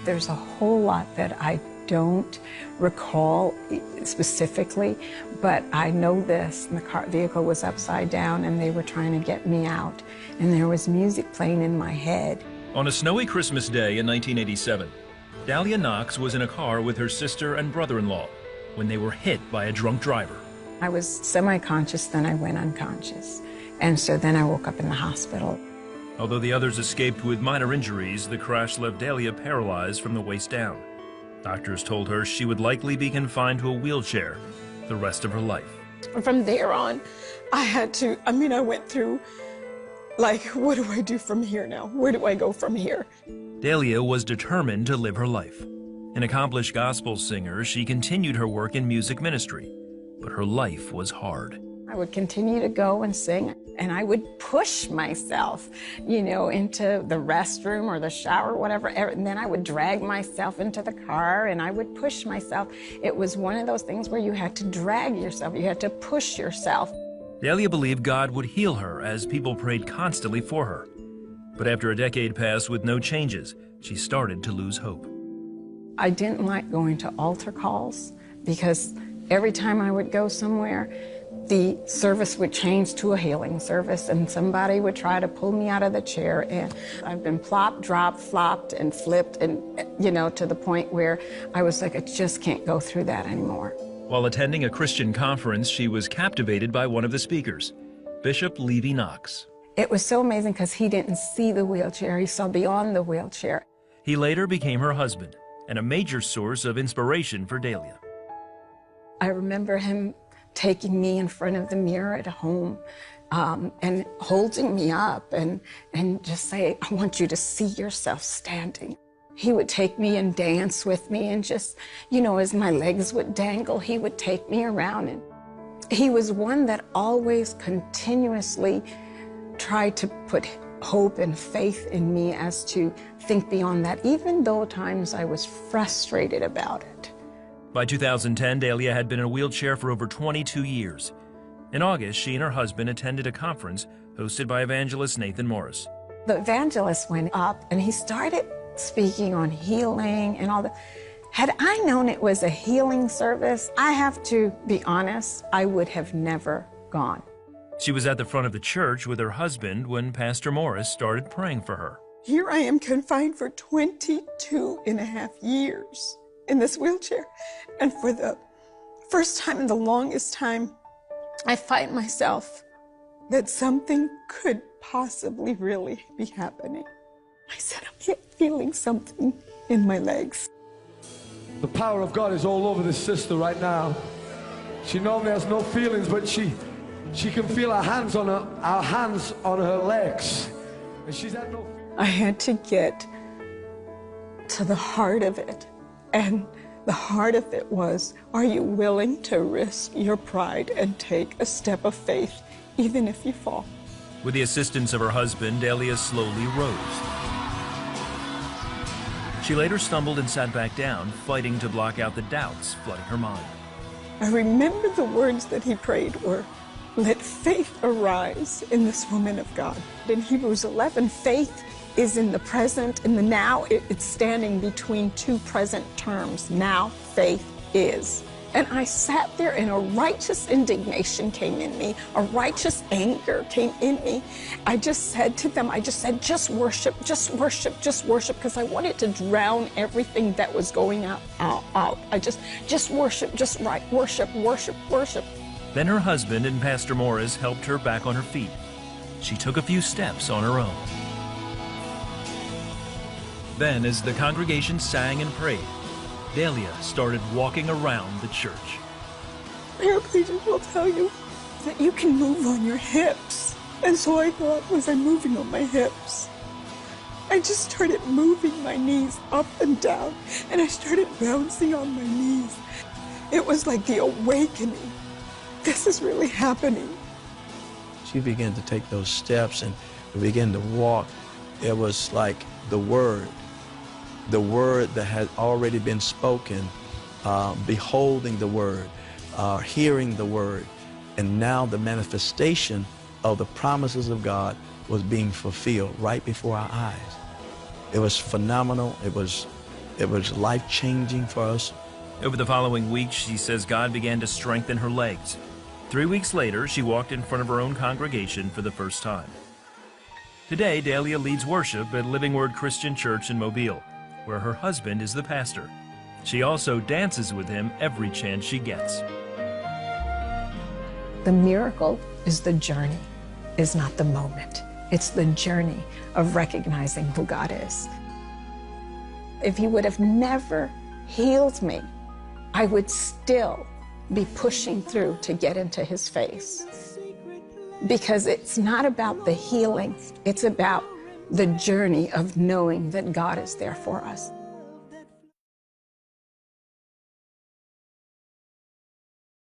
There's a whole lot that I don't recall specifically, but I know this. The vehicle was upside down and they were trying to get me out, and there was music playing in my head. On a snowy Christmas day in 1987, Dahlia Knox was in a car with her sister and brother-in-law when they were hit by a drunk driver. I was semi-conscious, then I went unconscious, and so then I woke up in the hospital. Although the others escaped with minor injuries, the crash left Dahlia paralyzed from the waist down. Doctors told her she would likely be confined to a wheelchair the rest of her life. From there on, I went through, like, what do I do from here now? Where do I go from here? Dahlia was determined to live her life. An accomplished gospel singer, she continued her work in music ministry, but her life was hard. I would continue to go and sing, and I would push myself, into the restroom or the shower, or whatever, and then I would drag myself into the car, and I would push myself. It was one of those things where you had to drag yourself, you had to push yourself. Dahlia believed God would heal her as people prayed constantly for her. But after a decade passed with no changes, she started to lose hope. I didn't like going to altar calls because every time I would go somewhere, the service would change to a healing service, and somebody would try to pull me out of the chair, and I've been plopped, dropped, flopped, and flipped, and, to the point where I was like, I just can't go through that anymore. While attending a Christian conference, she was captivated by one of the speakers, Bishop Levy Knox. It was so amazing because he didn't see the wheelchair, he saw beyond the wheelchair. He later became her husband and a major source of inspiration for Dahlia. I remember him taking me in front of the mirror at home and holding me up and just say, I want you to see yourself standing. He would take me and dance with me, and just, as my legs would dangle, he would take me around. And he was one that always continuously tried to put hope and faith in me as to think beyond that, even though at times I was frustrated about it. By 2010, Dahlia had been in a wheelchair for over 22 years. In August, she and her husband attended a conference hosted by evangelist Nathan Morris. The evangelist went up and he started speaking on healing and all that. Had I known it was a healing service, I have to be honest, I would have never gone. She was at the front of the church with her husband when Pastor Morris started praying for her. Here I am confined for 22 and a half years in this wheelchair. And for the first time in the longest time, I find myself that something could possibly really be happening. I said, I'm feeling something in my legs. The power of God is all over this sister right now. She normally has no feelings, but she can feel our hands on her legs. And she's had no feelings. I had to get to the heart of it. And the heart of it was, are you willing to risk your pride and take a step of faith, even if you fall? With the assistance of her husband, Dahlia slowly rose. She later stumbled and sat back down, fighting to block out the doubts flooding her mind. I remember the words that he prayed were, let faith arise in this woman of God. In Hebrews 11, faith is in the present, in the now. It's standing between two present terms. Now faith is. And I sat there and a righteous indignation came in me, a righteous anger came in me. I just said to them, just worship, just worship, just worship, because I wanted to drown everything that was going out. I just worship, just worship, worship, worship. Then her husband and Pastor Morris helped her back on her feet. She took a few steps on her own. Then, as the congregation sang and prayed, Dahlia started walking around the church. Paraplegics will tell you that you can move on your hips. And so I thought, was I moving on my hips? I just started moving my knees up and down, and I started bouncing on my knees. It was like the awakening. This is really happening. She began to take those steps and began to walk. It was like the word that had already been spoken, beholding the word, hearing the word, and now the manifestation of the promises of God was being fulfilled right before our eyes. It was phenomenal. It was It was life-changing for us. Over the following weeks, she says God began to strengthen her legs. 3 weeks later, she walked in front of her own congregation for the first time. Today, Dalia leads worship at Living Word Christian Church in Mobile, where her husband is the pastor. She also dances with him every chance she gets. The miracle is the journey, is not the moment. It's the journey of recognizing who God is. If he would have never healed me, I would still be pushing through to get into his face. Because it's not about the healing, it's about the journey of knowing that God is there for us.